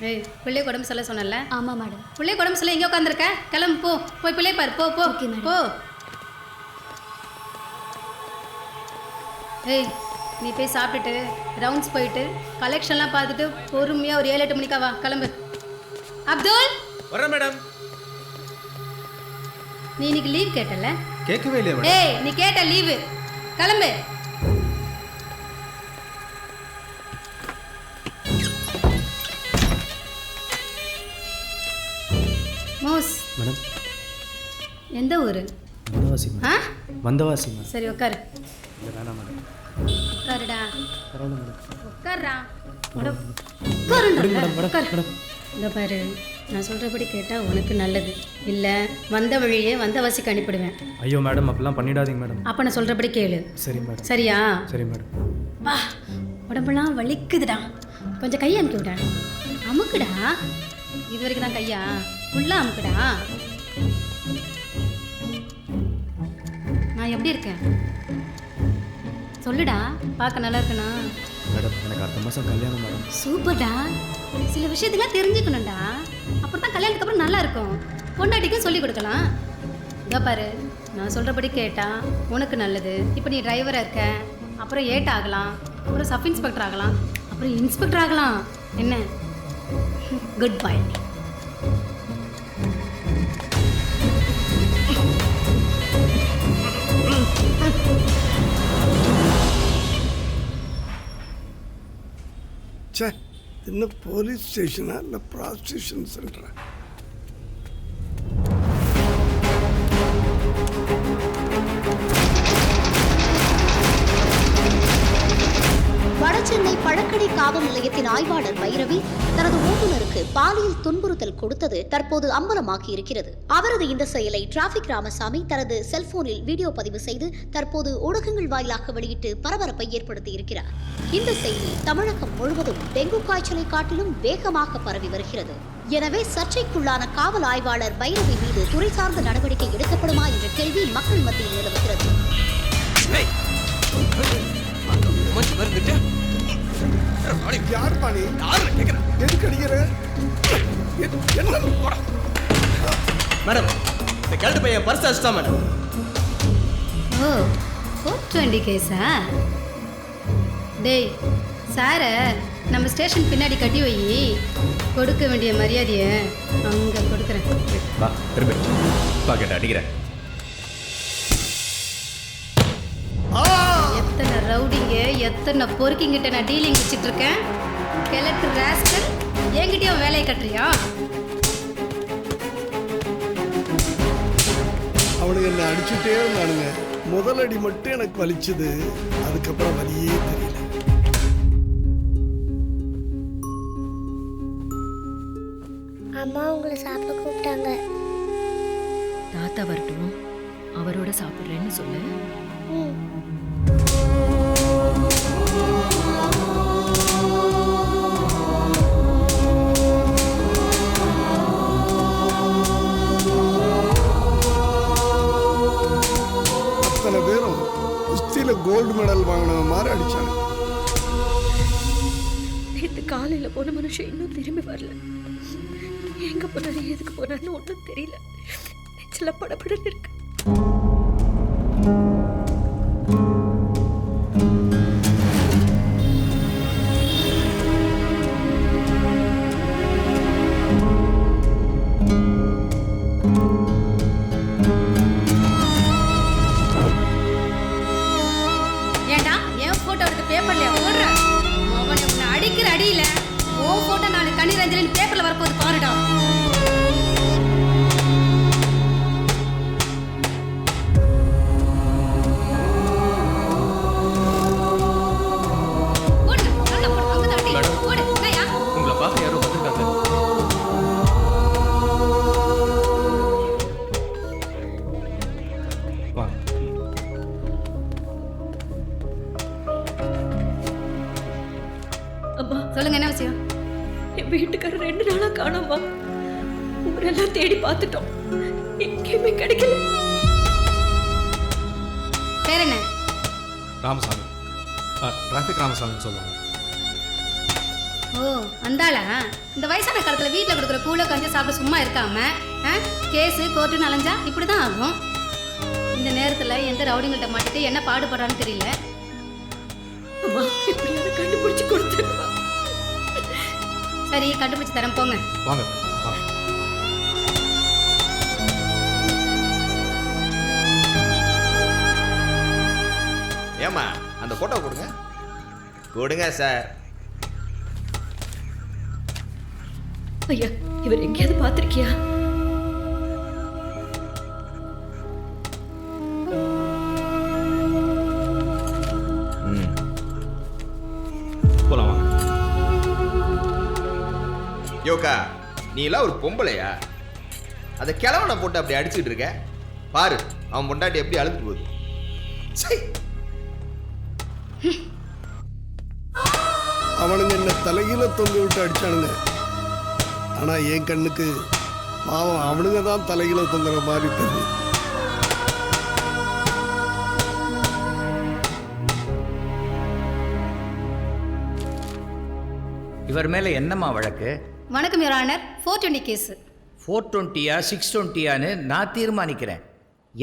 ஏய் பிள்ளை உடம்பு சொல்ல சொன்னல? ஆமாம் மேடம். பிள்ளை உடம்பு சொல்ல எங்கே உட்காந்துருக்க? கிளம்பு போ, போய் பிள்ளை பாரு, போ போ போ. ஏய் நீ போய் சாப்பிட்டுட்டு ரவுண்ட்ஸ் போயிட்டு கலெக்ஷன்லாம் பார்த்துட்டு பொறுமையாக ஒரு 7-8 மணிக்கா வா, கிளம்பு. அப்துல் வரேன் மேடம். நீ இன்னைக்கு லீவ் கேட்டல? கேட்கவே இல்லையா மேடம்? ஏய் நீ கேட்ட லீவு, கிளம்பு. மோஸ் மேடம் எந்த ஊர்? வந்தவாசி ஆ வந்தவாசி மேடம். சரி உட்காரு. இல்லை வேணாம் மேடம். உட்காருடா, பரவாயில்ல மேடம். உட்காருடா. மேடம் இந்த பாரு, நான் சொல்கிறபடி கேட்டால் உனக்கு நல்லது. இல்லை வந்த வழியே வந்தவாசிக்கு அனுப்பிடுவேன். ஐயோ மேடம் அப்படிலாம் பண்ணிடாதீங்க மேடம். அப்போ நான் சொல்கிறபடி கேளு. சரி மேடம். சரியா? சரி மேடம். வா, உடம்பெல்லாம் வலிக்குதுடா, கொஞ்சம் கையை அமுக்கி விடா. அமுக்குடா, இது வரைக்கும் தான் கையா, ஃபுல்லாக அமுக்குடா. நான் எப்படி இருக்கேன் சொல்லுடா, பார்க்க நல்லா இருக்கணா? மேடம் எனக்கு அடுத்த மாதம் கல்யாணம் மேடம். சூப்பர்டா, சில விஷயத்துலாம் தெரிஞ்சுக்கணும்டா, அப்புறம் தான் கல்யாணத்துக்கு அப்புறம் நல்லா இருக்கும். பொண்டாட்டிக்கும் சொல்லி கொடுக்கலாம். இதோ பாரு, நான் சொல்கிறபடி கேட்டால் உனக்கு நல்லது. இப்போ நீ டிரைவராக இருக்க, அப்புறம் ஏட் ஆகலாம், அப்புறம் சப் இன்ஸ்பெக்டர் ஆகலாம், அப்புறம் இன்ஸ்பெக்டர் ஆகலாம். என்ன? Good bye. என்ன போலீஸ் ஸ்டேஷனா இல்லை ப்ராஸ்டியூஷன் சென்டரா? வடசென்னை பழக்கடை காவல் நிலையத்தின் ஆய்வாளர் பைரவி தனது ஓட்டுநருக்கு பாலியல் துன்புறுத்தல் கொடுத்தது தற்போது அம்பலமாகி இருக்கிறது. அவரது இந்த செயலை டிராபிக் ராமசாமி தனது செல்போனில் வீடியோ பதிவு செய்து தற்போது ஊடகங்கள் வாயிலாக வெளியிட்டு பரபரப்பை ஏற்படுத்தி இருக்கிறார். இந்த செய்தி தமிழகம் முழுவதும் டெங்கு காய்ச்சலை காட்டிலும் வேகமாக பரவி வருகிறது. எனவே சர்ச்சைக்குள்ளான காவல் ஆய்வாளர் பைரவி மீது துறை சார்ந்த நடவடிக்கை எடுக்கப்படுமா என்ற கேள்வி மக்கள் மத்தியில் நிலவுகிறது. யார் பாணி? எதுக்கு அடிக்கிற? மேடம் இந்த கேள்வி பையன் பர்ஸ் அடிச்சிட்டா மேடம். ஓ, 420 கேஸா? டேய் சாரை நம்ம ஸ்டேஷன் பின்னாடி கட்டி வை, கொடுக்க வேண்டிய மரியாதையை அங்கே கொடுக்குறேன். வா திருப்பி பாக்கெட் அடிக்கிறேன். எத்தனை ரவுடிங்க, எத்தனை பொறுக்கிங்கிட்ட நான் டீலிங் வச்சுட்டு இருக்கேன். கலெக்டர் ராஸ்கல் என்கிட்டயும் வேலையை கட்டுறியா? அவனுங்க என்ன அடிச்சுட்டே இருந்தானுங்க. முதல் அடி மட்டும் எனக்கு வலிச்சுது, அதுக்கப்புறம் வலியே தெரியல. அம்மா உங்களை சாப்பிட கூப்பிட்டாங்க. தாத்தா வரட்டும், அவரோட சாப்பிட்றேன்னு சொல்லு. அத்தனை பேரும் குஸ்தியில கோல்டு மெடல் வாங்கின மாதிரி அடிச்சாங்க. நேற்று காலையில் போன மனுஷன் இன்னும் திரும்பி வரல. எங்க போனாரு, எதுக்கு போனாருன்னு ஒன்றும் தெரியல. நெச்சில படப்படன்னு இருக்கு. ஏண்டா என் போட்டோ எடுத்து பேப்பர்ல போடுற? அவனை உன்னை அடிக்கிற அடியில உன் போட்டோ நாளைக்கு கண்ணீர் அஞ்சலின்னு பேப்பர்ல வரப்போது பாருடா. உங்களை பார்க்க யாரோ வந்திருக்காங்க. வா. அம்மா சொல்லுங்க, என்ன விஷயம்? என் வீட்டுக்காரர் 2 நாளா காணோம்மா. ஊரெல்லாம் தேடி பார்த்துட்டோம், எங்கேயுமே கிடைக்கல. பேர் என்ன? ராமசாமி. டிராஃபிக் ராமசாமின்னு சொல்லுவாங்க. ஓ அந்தாளா இந்த வயசான காலத்தில் வீட்டில் கொடுக்குற கூழ கஞ்சி சாப்பிட சும்மா இருக்காம கேஸு கோர்ட்டுன்னு அலைஞ்சா இப்படி தான் ஆகும். இந்த நேரத்தில் எந்த ரவுடிங்கள்ட்ட மாட்டிட்டு என்ன பாடுபடுறான்னு தெரியல. அம்மா எப்படியாவது கண்டுபிடிச்சு கொடுத்துருமா. சரி கண்டுபிடிச்சு தரேன் போங்க. வாங்க வாங்க. ஏம்மா அந்த போட்டோ கொடுங்க. கொடுங்க சார். ஐயா இவர் எங்கேயாவது பார்த்திருக்கியா? போலாம் வாங்க. யோகா நீ எல்லாம் ஒரு பொம்பளையா? அதை கிழவனை போட்டு அப்படி அடிச்சுட்டு இருக்க பாரு. அவன் பொண்டாட்டி எப்படி அழுத்து போகுது. சை. அவனுங்க என்ன தலைகீழ தொங்க விட்டு அடிச்சானுங்க. ஆனா என் கண்ணுக்கு பாவம் அவனுங்க தான் தலைகீழ தொங்குற மாதிரி தெரியுது. இவர் மேலே என்னம்மா வழக்கு? வணக்கம் யுவர் ஆனர். 420 கேஸு. 420யா 620யான்னு நான் தீர்மானிக்கிறேன்.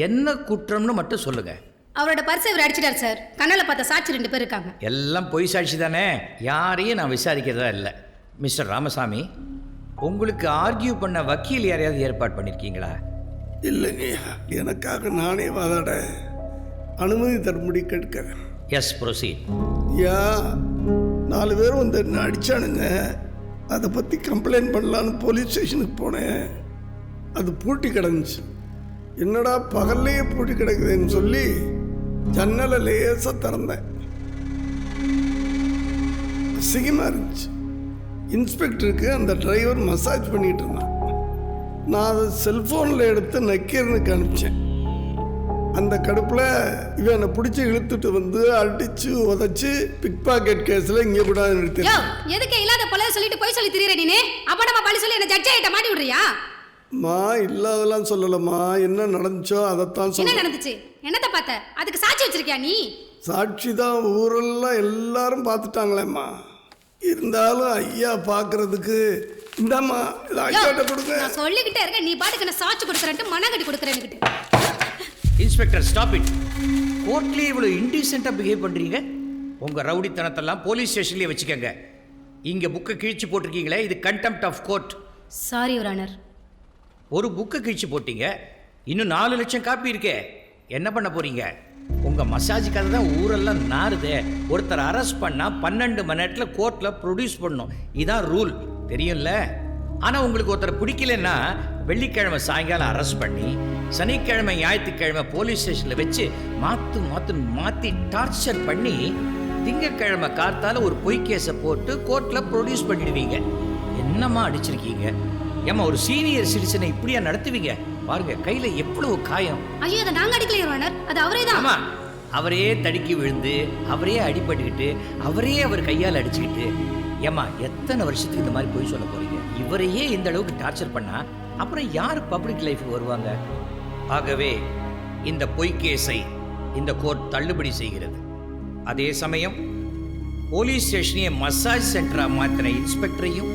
என்ன குற்றம்னு மட்டும் சொல்லுங்க. அவரோட பர்ஸை இவர் அடிச்சிட்டார் சார். கண்ணால் பார்த்த சாட்சி 2 பேர் இருக்காங்க. எல்லாம் பொய் சாட்சி தானே, யாரையும் நான் விசாரிக்கிறதா இல்லை. மிஸ்டர் ராமசாமி, உங்களுக்கு ஆர்கியூ பண்ண வக்கீல் யாரையாவது ஏற்பாடு பண்ணியிருக்கீங்களா? இல்லைங்க, எனக்காக நானே வாதாட அனுமதி தரும்படி கேட்கிறேன். Yes proceed. யா 4 பேர் வந்து என்ன அடிச்சானுங்க. அதை பற்றி கம்ப்ளைண்ட் பண்ணலான்னு போலீஸ் ஸ்டேஷனுக்கு போனேன். அது பூட்டி கிடந்துச்சு. என்னடா பகல்லையே பூட்டி கிடக்குதுன்னு சொல்லி ஜன்னலை லேசாக திறந்தேன். அசிங்கமாக இருந்துச்சு. இன்ஸ்பெக்டருக்கு அந்த டிரைவர் மசாஜ் பண்ணிகிட்டு இருந்தான். நான் அதை செல்ஃபோனில் எடுத்து நக்கீரனுக்கு அனுப்பிச்சேன். அந்த கடுப்பில் இவன் என்னை பிடிச்சி இழுத்துட்டு வந்து அடித்து உதச்சி பிக் பாக்கெட் கேஸில் இங்கே கூட நிறுத்தி. எதுக்கு இல்லாத போல சொல்லிட்டு போய் சொல்லி திரியற நீனே? அப்படமா பழி சொல்லி என்ன ஜட்ஜ் ஆகிட்ட மாட்டி விடுறியா? மா இல்லாதெல்லாம் சொல்லலம்மா, என்ன நடந்துச்சோ அதைத்தான் என்ன சொல்ல. நடந்துச்சு? என்னத்தை பார்த்த? அதுக்கு சாட்சி வச்சிருக்கியா நீ? சாட்சி தான் ஊரெல்லாம் எல்லாரும் பார்த்துட்டாங்களேம்மா. இருந்தாலும் ஐயா பார்க்கறதுக்கு இந்தாம்மா இதை ஐயாட்ட கொடுங்க. நான் சொல்லிக்கிட்டே இருக்கேன், நீ பாட்டுக்கு நான் சாட்சி கொடுக்குறேன்ட்டு மனங்கட்டி கொடுக்குறேன்னுக்கிட்டு. Inspector stop it. கோர்ட்லேயே இவ்வளோ இன்டீசெண்டாக பிஹேவ் பண்ணுறீங்க. உங்கள் ரவுடித்தனத்தெல்லாம் போலீஸ் ஸ்டேஷன்லேயே வச்சுக்கோங்க. இங்கே புக்கை கிழிச்சு போட்டிருக்கீங்களே, இது contempt of court. Sorry your honour. ஒரு புக்கை கிழிச்சு போட்டீங்க, இன்னும் 4 லட்சம் காப்பி இருக்கே, என்ன பண்ண போறீங்க? உங்கள் மசாஜுக்காக தான் ஊரெல்லாம் நாறுதே. ஒருத்தர் அரெஸ்ட் பண்ணால் 12 மணி நேரத்தில் கோர்ட்டில் ப்ரொடியூஸ் பண்ணணும். இதான் ரூல், தெரியும்ல? ஆனால் உங்களுக்கு ஒருத்தர் பிடிக்கலன்னா வெள்ளிக்கிழமை சாயங்காலம் அரெஸ்ட் பண்ணி சனிக்கிழமை ஞாயிற்றுக்கிழமை போலீஸ் ஸ்டேஷனில் வச்சு மாற்றி டார்ச்சர் பண்ணி திங்கட்கிழமை காத்தால ஒரு பொய் கேஸை போட்டு கோர்ட்டில் ப்ரொடியூஸ் பண்ணிடுவீங்க. என்னம்மா அடிச்சிருக்கீங்க? ஏம்மா ஒரு சீனியர் சிட்டிசனை இப்படியா நடத்துவீங்க? பாருங்க கையில எவ்வளவு காயம். ஐயோ அதை நாங்க அடிக்கல யுவர் ஆனர், அது அவரே தான். ஆமா, அவரே தடுக்கி விழுந்து அவரே அடிபட்டுக்கிட்டு அவரே அவர் கையால் அடிச்சுக்கிட்டு. ஏம்மா எத்தனை வருஷத்துக்கு இந்த மாதிரி போய் சொல்ல போறீங்க? இவரையே இந்த அளவுக்கு டார்ச்சர் பண்ணா அப்புறம் யார் பப்ளிக் லைஃப்க்கு வருவாங்க? ஆகவே இந்த பொய் கேஸை இந்த கோர்ட் தள்ளுபடி செய்கிறது. அதே சமயம் போலீஸ் ஸ்டேஷனையே மசாஜ் சென்டரா மாத்தின இன்ஸ்பெக்டரையும்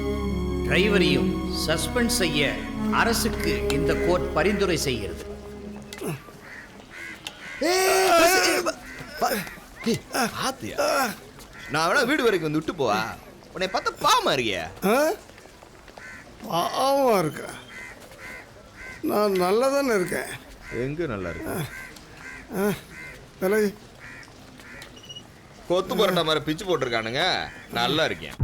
டிரைவரையும் சஸ்பெண்ட் செய்ய அரசுக்கு இந்த கோர்ட் பரிந்துரை செய்கிறது. நான் வேணா வீடு வரைக்கும் வந்து விட்டு போவா? உன்னை பார்த்தா பாவமா இருக்கியா? பாவமாக இருக்கா? நான் நல்லா தானே இருக்கேன். எங்க நல்லா இருக்கு? விலகு. கொத்து பரண்டா மாதிரி பிச்சு போட்டிருக்கானுங்க. நல்லா இருக்கேன்.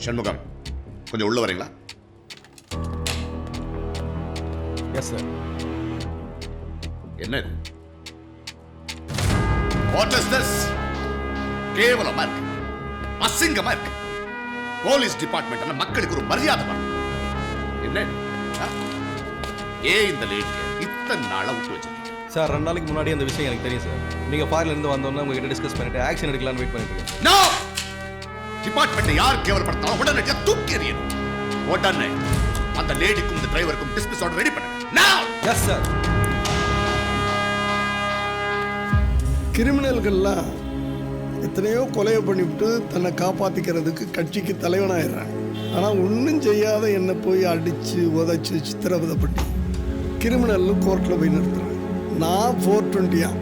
சண்முகம், கொஞ்சம் உள்ள வரீங்களா? Yes sir. என்ன இது? What is this? கேவலமா இருக்கு, அசிங்கமா இருக்கு. போலீஸ் டிபார்ட்மெண்ட் மக்களுக்கு ஒரு மரியாதை வரும். என்ன ஏன் இந்த லேடியை இத்தனை நாளா விட்டு வச்சிருக்கீங்க? சார் 2 நாளைக்கு முன்னாடி அந்த விஷயம் எனக்கு தெரியும் சார். நீங்கள் ஃபாரின்ல இருந்து வந்தோன்னா உங்ககிட்ட டிஸ்கஸ் பண்ணிட்டு ஆக்ஷன் எடுக்கலாம்னு வெயிட் பண்ணிட்டு இருக்கேன். நோ! டிபார்ட்மெண்ட் யார் கேவலப்படுத்தாலும் உடனடியாக தூக்கி எறியணும். உடனே அந்த லேடிக்கும் இந்த டிரைவருக்கும் டிஸ்மிஸ் ஆர்டர் ரெடி பண்ணுங்க. Now! Yes sir. கிரிமினல்கள்லாம் எத்தனையோ கொலையை பண்ணிவிட்டு தன்னை காப்பாற்றிக்கிறதுக்கு கட்சிக்கு தலைவனாயிடுறாங்க. ஆனால் ஒன்றும் செய்யாத என்னை போய் அடித்து உதைச்சி சித்திரவதை பண்ணி கிரிமினல் கோர்ட்டில் போய் நிறுத்துறேன். நான் 420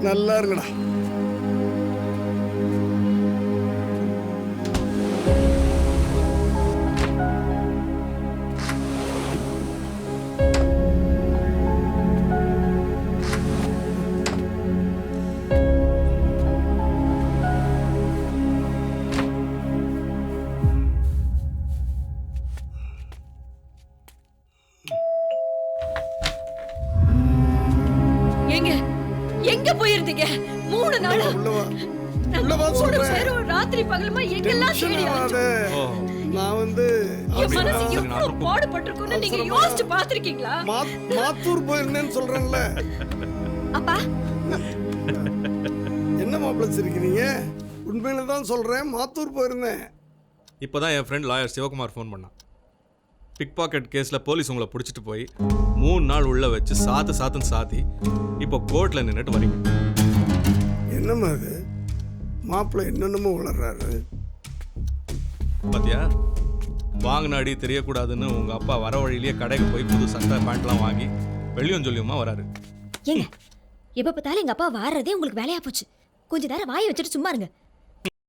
நல்லா இருக்குடா. எங்க எங்க போயிருந்தீங்க 3 நாளா? உள்ளவா நாங்க உள்ளவா 3 சொல்றேன். பேரும் ராத்திரி பகலுமா எங்கெல்லாம் டென்ஷன் தேடி ஆகாத. நான் என் மனசு எவ்வளவு பாடுபட்டிருக்குன்னு நீங்க யோசிச்சு பாத்திருக்கீங்களா? மாத்தூர் போயிருந்தேன்னு சொல்றேன்ல. அப்பா என்ன மாப்பிள்ளை சிரிக்கிறீங்க? உண்மையில தான் சொல்றேன், மாத்தூர் போயிருந்தேன். இப்போ தான் என் ஃப்ரெண்ட் லாயர் சிவகுமார் ஃபோன் பண்ணான். பிக் பாக்கெட் கேஸில் போலீஸ் உங்களை பிடிச்சிட்டு போய் 3 நாள் உள்ளே வச்சு சாத்துன்னு சாத்தி இப்போ கோர்ட்டில் நின்றுட்டு வரீங்க. என்னம்மா அது? மாப்பிள்ளை என்னென்னமோ வளர்றாரு. பாத்தியா, வாங்கின அடி தெரியக்கூடாதுன்னு உங்கள் அப்பா வர வழியிலேயே கடைக்கு போய் புது சட்டை பேண்ட்லாம் வாங்கி வெளியும் சொல்லியுமா வராரு. ஏங்க எப்ப பார்த்தாலும் எங்க அப்பா வாடுறதே உங்களுக்கு வேலையா போச்சு. கொஞ்ச நேரம் வாயை வச்சுட்டு சும்மா இருங்க.